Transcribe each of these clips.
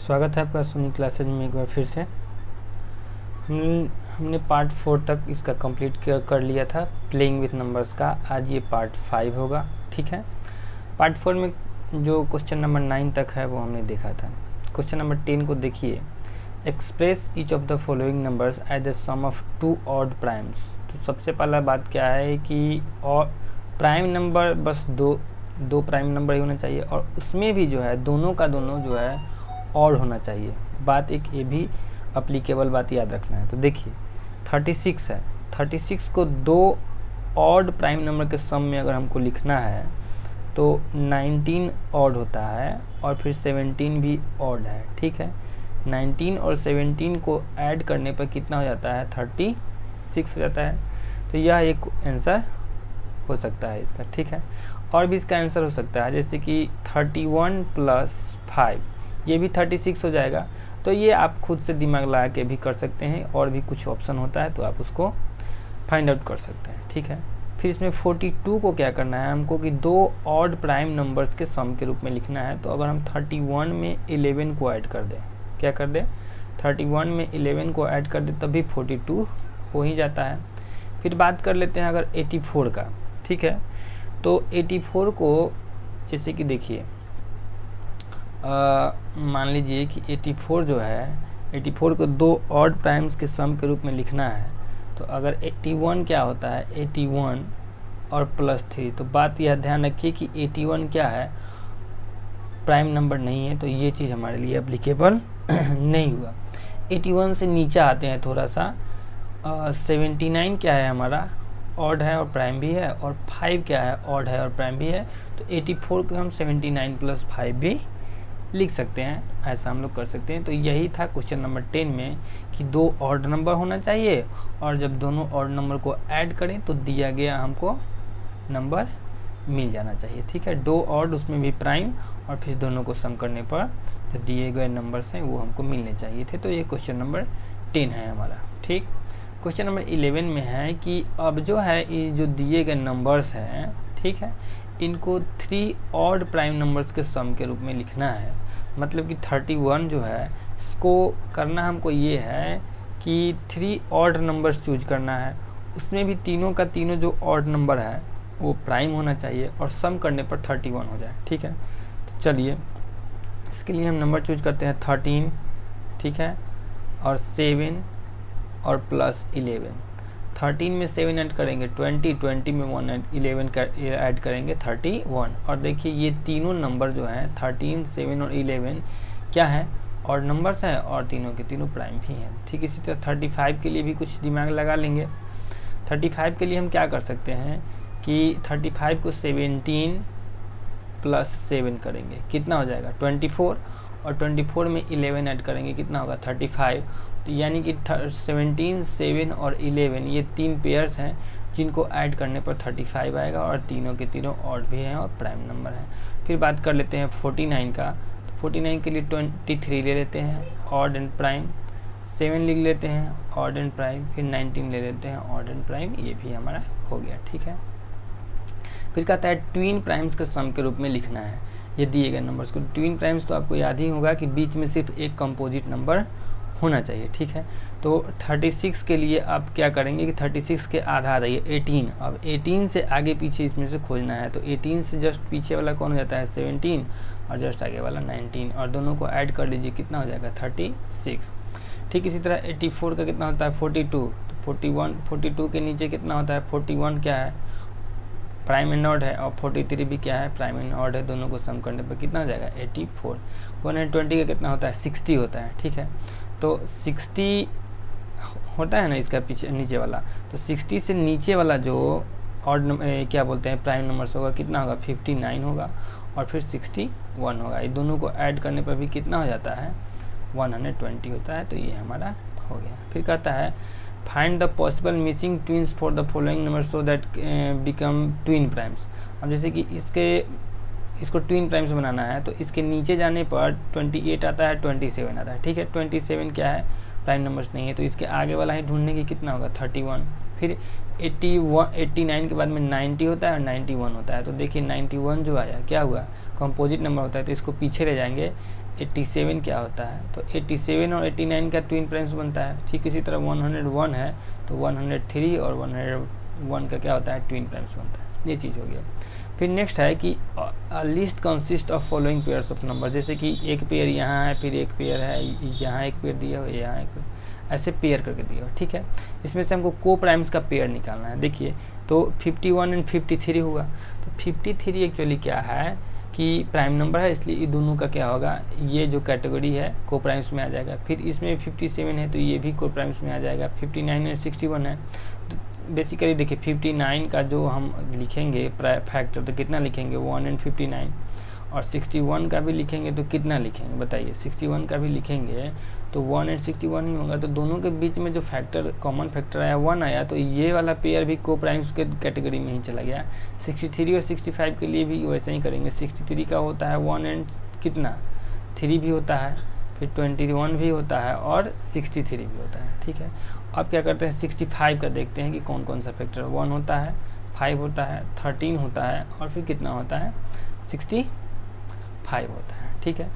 स्वागत है आपका सुनी क्लासेज में एक बार फिर से। हमने पार्ट 4 तक इसका कंप्लीट कर लिया था प्लेइंग विथ नंबर्स का। आज ये पार्ट 5 होगा, ठीक है। पार्ट 4 में जो क्वेश्चन नंबर 9 तक है वो हमने देखा था। क्वेश्चन नंबर 10 को देखिए, express each of the following numbers as the sum of two odd primes. तो सबसे पहला बात क्या है कि और प्राइम नंबर बस दो प्राइम नंबर ही होना चाहिए, और उसमें भी जो है दोनों का दोनों जो है ऑड होना चाहिए। बात एक ये भी अप्लीकेबल बात याद रखना है। तो देखिए 36 है, 36 को दो ऑड प्राइम नंबर के सम में अगर हमको लिखना है तो 19 ऑड होता है और फिर 17 भी ऑड है, ठीक है। 19 और 17 को ऐड करने पर कितना हो जाता है, 36 हो जाता है। तो यह एक आंसर हो सकता है इसका, ठीक है। और भी इसका आंसर हो सकता है, जैसे कि 31 + 5 ये भी 36 हो जाएगा। तो ये आप खुद से दिमाग लगा के भी कर सकते हैं, और भी कुछ ऑप्शन होता है तो आप उसको फाइंड आउट कर सकते हैं, ठीक है। फिर इसमें 42 को क्या करना है हमको कि दो ऑड प्राइम नंबर्स के सम के रूप में लिखना है। तो अगर हम 31 में 11 को ऐड कर दें, क्या कर दें, 31 में 11 को ऐड कर दें तभी 42 हो ही जाता है। फिर बात कर लेते हैं अगर 84 का, ठीक है। तो 84 को जैसे कि देखिए मान लीजिए कि 84 जो है, 84 को दो ऑड प्राइम्स के सम के रूप में लिखना है। तो अगर 81 क्या होता है, 81 और +3। तो बात यह ध्यान रखिए कि 81 क्या है, प्राइम नंबर नहीं है, तो ये चीज़ हमारे लिए एप्लीकेबल नहीं हुआ। 81 से नीचे आते हैं थोड़ा सा। 79 क्या है हमारा, ऑड है और प्राइम भी है, और 5 क्या है, ऑड है और प्राइम भी है। तो 84 को हम 79 + 5 भी लिख सकते हैं, ऐसा हम लोग कर सकते हैं। तो यही था क्वेश्चन नंबर 10 में कि दो ऑड नंबर होना चाहिए, और जब दोनों ऑड नंबर को ऐड करें तो दिया गया हमको नंबर मिल जाना चाहिए, ठीक है। दो ऑड उसमें भी प्राइम, और फिर दोनों को सम करने पर जो दिए गए नंबर्स हैं वो हमको मिलने चाहिए थे। तो ये क्वेश्चन नंबर 10 है हमारा, ठीक। क्वेश्चन नंबर 11 में है कि अब जो है ये जो दिए गए नंबर्स हैं, ठीक है, इनको 3 ऑड प्राइम नंबर्स के सम के रूप में लिखना है। मतलब कि 31 जो है इसको करना हमको ये है कि 3 ऑड नंबर्स चूज करना है, उसमें भी तीनों का तीनों जो ऑड नंबर है वो प्राइम होना चाहिए, और सम करने पर 31 हो जाए, ठीक है। तो चलिए इसके लिए हम नंबर चूज करते हैं 13, ठीक है, और 7 और +11। 13 में 7 ऐड करेंगे 20, 20 में 1 11 का ऐड करेंगे 31। और देखिए ये तीनों नंबर जो हैं 13, 7 और 11 क्या है, और नंबर्स हैं, और तीनों के तीनों प्राइम भी हैं, ठीक। इसी तरह 35 के लिए भी कुछ दिमाग लगा लेंगे। 35 के लिए हम क्या कर सकते हैं कि 35 को 17 + 7 करेंगे, कितना हो जाएगा 24, और 24 में 11 ऐड करेंगे, कितना होगा 35। तो यानी कि 17, 7 और 11 ये 3 पेयर्स हैं जिनको ऐड करने पर 35 आएगा, और तीनों के तीनों ऑड भी हैं और प्राइम नंबर हैं। फिर बात कर लेते हैं 49 का। तो 49 के लिए 23 ले लेते हैं, ऑड एंड प्राइम। 7 लिख लेते हैं, ऑड एंड प्राइम। फिर 19 ले लेते हैं, ऑड एंड प्राइम। ये भी हमारा हो गया, ठीक है। फिर कहता है ट्विन प्राइम्स के सम के रूप में लिखना है ये दिए गए नंबर्स को। ट्विन प्राइम्स तो आपको याद ही होगा कि बीच में सिर्फ एक कंपोजिट नंबर होना चाहिए, ठीक है। तो 36 के लिए आप क्या करेंगे कि 36 के आधा आ जाइए 18। अब 18 से आगे पीछे इसमें से खोजना है, तो 18 से जस्ट पीछे वाला कौन हो जाता है 17, और जस्ट आगे वाला 19, और दोनों को ऐड कर लीजिए, कितना हो जाएगा 36, ठीक। इसी तरह 84 का कितना होता है 42। तो 42 के नीचे कितना होता है 41 क्या है, प्राइम एंड ऑड है, और 43 भी क्या है, प्राइम एंड ऑड है। दोनों को सम करने पर कितना हो जाएगा 84। 120 का कितना होता है 60 होता है, ठीक है। तो 60 होता है ना इसका पीछे नीचे वाला, तो 60 से नीचे वाला जो ऑड क्या बोलते हैं प्राइम नंबर्स होगा, कितना होगा 59 होगा, और फिर 61 होगा। ये दोनों को ऐड करने पर भी कितना हो जाता है 120 होता है। तो ये हमारा हो गया। फिर कहता है find the possible missing twins for the following number so that become twin primes. अब जैसे कि इसको ट्विन प्राइम्स बनाना है, तो इसके नीचे जाने पर 28 आता है, 27 आता है, ठीक है। 27 क्या है, प्राइम नंबर्स नहीं है, तो इसके आगे वाला ही ढूंढने की कितना होगा 31। फिर 89 के बाद में 90 होता है और 91 होता है। तो देखिए 91 जो आया क्या हुआ, कंपोजिट नंबर होता है, तो इसको पीछे ले जाएंगे 87 क्या होता है, तो 87 और 89 का ट्विन प्राइम्स बनता है। ठीक इसी तरह 101 है तो 103 और 101 का क्या होता है, ट्विन प्राइम्स बनता है। ये चीज़ हो गया। फिर नेक्स्ट है कि list consist of following pairs of number, जैसे कि एक पेयर यहाँ है, फिर एक पेयर है यहाँ, एक पेयर दिया हो, यहाँ एक पेयर, ऐसे पेयर करके दिया हो। ठीक है, इसमें से हमको को प्राइम्स का पेयर निकालना है। देखिए तो 51 एंड 53 हुआ, तो 53 एक्चुअली क्या है कि प्राइम नंबर है, इसलिए ये दोनों का क्या होगा, ये जो कैटेगरी है को प्राइम्स में आ जाएगा। फिर इसमें 57 है तो ये भी को प्राइम्स में आ जाएगा। 59 एंड 61 है, तो बेसिकली देखिए 59 का जो हम लिखेंगे फैक्टर तो कितना लिखेंगे, 1 एंड 59, और 61 का भी लिखेंगे तो कितना लिखेंगे बताइए, 61 का भी लिखेंगे तो 1 एंड 61 ही होगा। तो दोनों के बीच में जो फैक्टर कॉमन फैक्टर आया 1 आया, तो ये वाला पेयर भी को प्राइम्स के कैटेगरी में ही चला गया। 63 और 65 के लिए भी वैसे ही करेंगे। 63 का होता है 1 एंड कितना 3 भी होता है, फिर 21 भी होता है और 63 भी होता है। ठीक है, अब क्या करते हैं 65 का देखते हैं कि कौन कौन सा फैक्टर 1 होता है, 5 होता है, 13 होता है और फिर कितना होता है 65 होता है। ठीक है,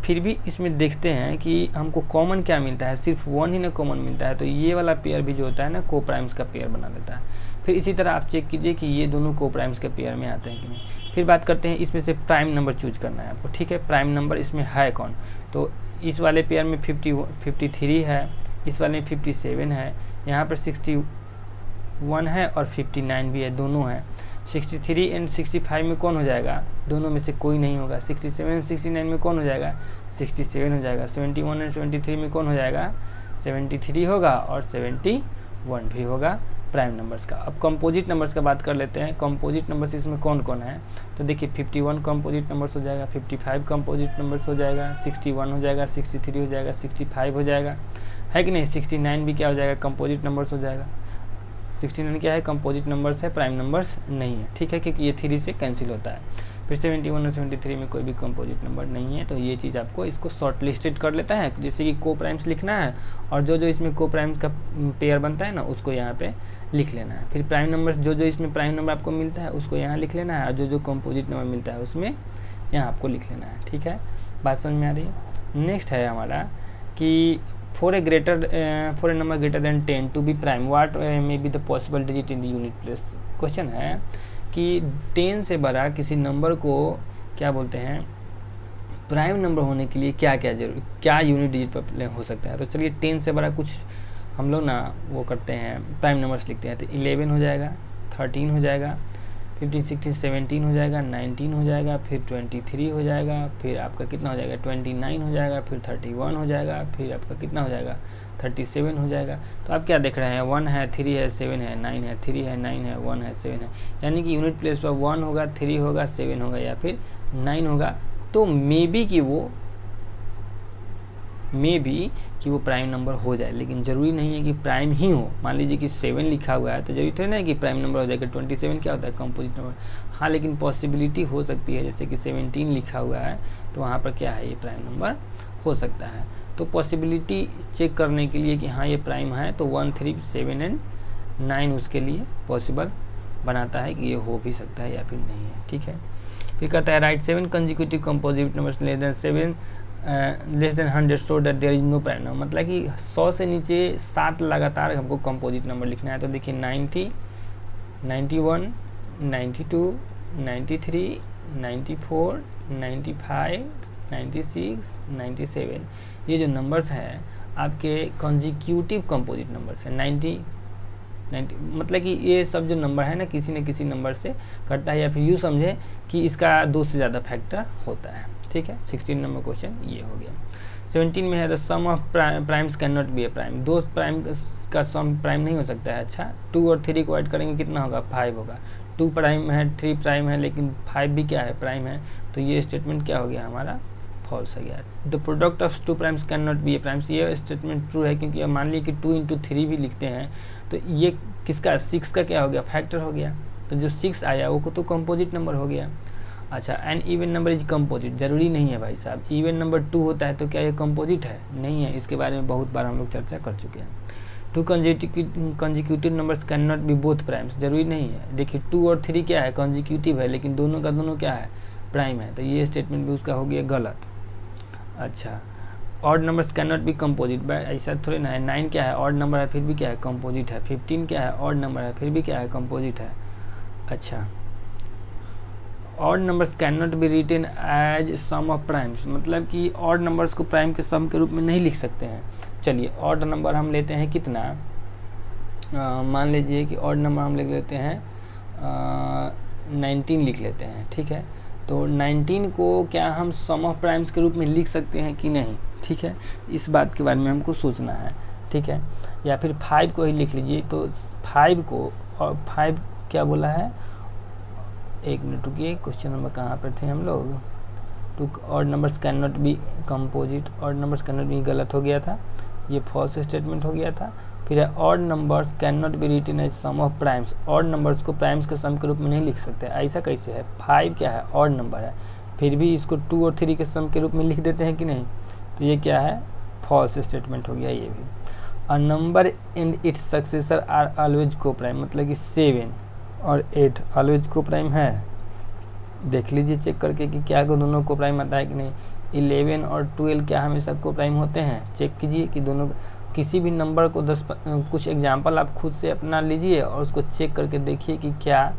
फिर भी इसमें देखते हैं कि हमको कॉमन क्या मिलता है, सिर्फ 1 ही ना कॉमन मिलता है, तो ये वाला पेयर भी जो होता है ना को प्राइम्स का पेयर बना देता है। फिर इसी तरह आप चेक कीजिए कि ये दोनों को प्राइम्स के पेयर में आते हैं कि नहीं। फिर बात करते हैं इसमें से प्राइम नंबर चूज करना है आपको। ठीक है, प्राइम नंबर इसमें है कौन, तो इस वाले पेयर में 53 है, इस वाले में 57 है, यहाँ पर 61 है और 59 भी है, दोनों है। 63 एंड 65 में कौन हो जाएगा, दोनों में से कोई नहीं होगा। 67 एंड 69 में कौन हो जाएगा, 67 हो जाएगा। 71 एंड 73 में कौन हो जाएगा, 73 होगा और 71 भी होगा प्राइम नंबर्स का। अब कंपोजिट नंबर्स का बात कर लेते हैं। कंपोजिट नंबर्स इसमें कौन कौन है, तो देखिए 51 कंपोजिट नंबर्स हो जाएगा, 55 कंपोजिट नंबर्स हो जाएगा, 61 हो जाएगा, 63 हो जाएगा, 65 हो जाएगा, है कि नहीं। 69 भी क्या हो जाएगा, कंपोजिट नंबर्स हो जाएगा। 69 क्या है, कंपोजिट नंबर्स है, प्राइम नंबर्स नहीं है। ठीक है, क्योंकि ये 3 से कैंसिल होता है। फिर 71 और 73 में कोई भी कंपोजिट नंबर नहीं है, तो ये चीज़ आपको इसको शॉर्ट लिस्टेड कर लेता है, जैसे कि को प्राइम्स लिखना है और जो जो इसमें को प्राइम्स का पेयर बनता है ना उसको यहाँ पे लिख लेना है। फिर प्राइम नंबर्स जो जो इसमें प्राइम नंबर आपको मिलता है उसको यहाँ लिख लेना है, और जो जो कंपोजिट नंबर मिलता है उसमें यहाँ आपको लिख लेना है। ठीक है, बात समझ में आ रही है। नेक्स्ट है हमारा कि for a number greater than 10 to be prime what may be the possible digit in the unit place। Question है कि 10 से बड़ा किसी नंबर को क्या बोलते हैं, प्राइम नंबर होने के लिए क्या क्या यूनिट डिजिट पर हो सकता है। तो चलिए 10 से बड़ा कुछ हम लोग ना वो करते हैं, प्राइम नंबर्स लिखते हैं। तो 11 हो जाएगा, 13 हो जाएगा, 15, 16, 17 हो जाएगा, 19 हो जाएगा, फिर 23 हो जाएगा, फिर आपका कितना हो जाएगा 29 हो जाएगा, फिर 31 हो जाएगा, फिर आपका कितना हो जाएगा 37 हो जाएगा। तो आप क्या देख रहे हैं, 1 है, 3 है, 7 है, 9 है, 3 है, 9 है, 1 है, 7 है, यानी कि यूनिट प्लेस पर 1 होगा, 3 होगा, 7 होगा या फिर 9 होगा। तो मे बी कि वो प्राइम नंबर हो जाए, लेकिन ज़रूरी नहीं है कि प्राइम ही हो। मान लीजिए कि 7 लिखा हुआ है तो जरूरी थोड़ी ना है कि प्राइम नंबर हो जाएगा। 27 क्या होता है, कंपोजिट नंबर। हाँ, लेकिन पॉसिबिलिटी हो सकती है, जैसे कि 17 लिखा हुआ है तो वहाँ पर क्या है, ये प्राइम नंबर हो सकता है। तो पॉसिबिलिटी चेक करने के लिए कि हाँ ये प्राइम है, तो 1, 3, 7 एंड 9 उसके लिए पॉसिबल बनाता है कि ये हो भी सकता है या फिर नहीं है। ठीक है, फिर कहता है write 7 consecutive composite numbers less than 100 so that there is no prime number. मतलब कि 100 से नीचे 7 लगातार हमको कंपोजिट नंबर लिखना है। तो देखिए 90, 91, 92, 93, 94, 95, 96, 97, ये जो नंबर्स हैं आपके कंजिक्यूटिव कंपोजिट नंबर्स हैं। 90 मतलब कि ये सब जो नंबर है ना किसी न किसी नंबर से कटता है, या फिर यूँ समझे कि इसका 2 से ज़्यादा फैक्टर होता है। ठीक है, 16 नंबर क्वेश्चन ये हो गया। 17 में है the sum of primes can not be a prime. 2 prime का सम प्राइम नहीं हो सकता है। अच्छा, 2 और 3 को ऐड करेंगे कितना होगा, 5 होगा। 2 प्राइम है, 3 प्राइम है, लेकिन 5 भी क्या है, प्राइम है। तो ये स्टेटमेंट क्या हो गया हमारा, फॉल्स हो गया। The product of 2 primes can not be A primes, ये स्टेटमेंट ट्रू है, क्योंकि अब मान लीजिए कि 2 × 3 भी लिखते हैं तो ये किसका, 6 का क्या हो गया, फैक्टर हो गया। तो जो 6 आया वो तो कंपोजिट नंबर हो गया। अच्छा, an even number is composite, जरूरी नहीं है भाई साहब। इवन नंबर 2 होता है तो क्या ये कंपोजिट है, नहीं है। इसके बारे में बहुत बार हम लोग चर्चा कर चुके हैं। 2 consecutive numbers can not B both primes, जरूरी नहीं है। देखिए 2 और 3 क्या है, कंजिक्यूटिव है, लेकिन दोनों का दोनों क्या है, प्राइम है। तो ये स्टेटमेंट भी उसका हो गया गलत। अच्छा, odd numbers can not be composite, ऐसा थोड़ी ना है। 9 क्या है, ऑड नंबर है फिर भी क्या है, कंपोजिट है। 15 क्या है, ऑड नंबर है फिर भी क्या है, कंपोजिट है। अच्छा, odd numbers can not be written as sum of primes, मतलब कि ऑड नंबर्स को प्राइम के सम के रूप में नहीं लिख सकते हैं। चलिए ऑड नंबर हम लेते हैं कितना, मान लीजिए कि ऑड नंबर हम लिख लेते हैं 19 लिख लेते हैं, ठीक है। तो 19 को क्या हम सम ऑफ प्राइम्स के रूप में लिख सकते हैं कि नहीं, ठीक है, इस बात के बारे में हमको सोचना है, ठीक है। या फिर 5 को ही लिख लीजिए, तो 5 को, और 5 क्या बोला है, एक मिनट रुकिए, क्वेश्चन नंबर कहाँ पर थे हम लोग, two odd numbers can not be composite, odd numbers can not be गलत हो गया था, ये फॉल्स स्टेटमेंट हो गया था। फिर है odd numbers can not be written as sum of primes, odd numbers को प्राइम्स के सम के रूप में नहीं लिख सकते, ऐसा कैसे है। 5 क्या है, ऑड नंबर है, फिर भी इसको 2 और 3 के सम के रूप में लिख देते हैं कि नहीं, तो ये क्या है, फॉल्स स्टेटमेंट हो गया ये भी। A number and its successor are always coprime, मतलब कि 7 और 8 ऑलवेज को प्राइम है। देख लीजिए चेक करके कि क्या को दोनों को प्राइम आता है कि नहीं। 11 और 12 क्या हमेशा को प्राइम होते हैं, चेक कीजिए कि दोनों, किसी भी नंबर को 10 कुछ एग्जाम्पल आप खुद से अपना लीजिए और उसको चेक करके देखिए कि क्या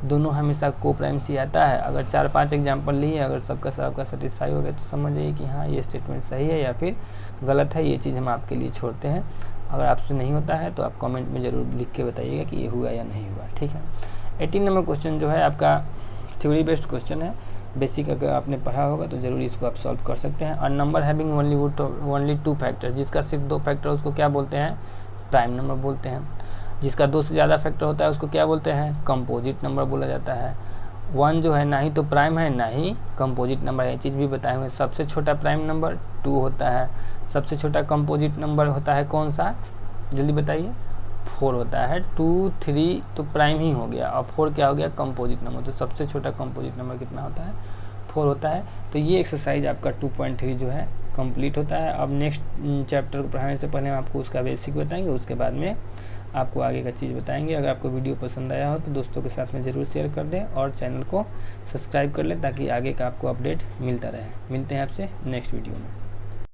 दोनों हमेशा को प्राइम से आता है। अगर 4-5 एग्जाम्पल लिए, अगर सबका सबका सेटिस्फाई हो गया तो समझ जाइए कि हाँ ये स्टेटमेंट सही है या फिर गलत है, ये चीज़ हम आपके लिए छोड़ते हैं। अगर आपसे नहीं होता है तो आप कमेंट में ज़रूर लिख के बताइएगा कि ये हुआ या नहीं हुआ, ठीक है। 18 नंबर क्वेश्चन जो है आपका थ्योरी बेस्ड क्वेश्चन है, बेसिक अगर आपने पढ़ा होगा तो ज़रूर इसको आप सॉल्व कर सकते हैं। A number having only 2 factor, जिसका सिर्फ 2 फैक्टर उसको क्या बोलते हैं, प्राइम नंबर बोलते हैं। जिसका 2 से ज़्यादा फैक्टर होता है उसको क्या बोलते हैं, कंपोजिट नंबर बोला जाता है। 1 जो है ना ही तो प्राइम है ना ही कंपोजिट नंबर है, ये चीज़ भी बताए हुए। सबसे छोटा प्राइम नंबर 2 होता है, सबसे छोटा कंपोजिट नंबर होता है कौन सा, जल्दी बताइए, 4 होता है। 2, 3 तो प्राइम ही हो गया, और 4 क्या हो गया, कंपोजिट नंबर। तो सबसे छोटा कंपोजिट नंबर कितना होता है, 4 होता है। तो ये एक्सरसाइज आपका 2.3 जो है कंप्लीट होता है। अब नेक्स्ट चैप्टर को पढ़ाने से पहले हम आपको उसका बेसिक बताएंगे, उसके बाद में आपको आगे का चीज़ बताएंगे। अगर आपको वीडियो पसंद आया हो तो दोस्तों के साथ में ज़रूर शेयर कर दें और चैनल को सब्सक्राइब कर लें ताकि आगे का आपको अपडेट मिलता रहे। मिलते हैं आपसे नेक्स्ट वीडियो में।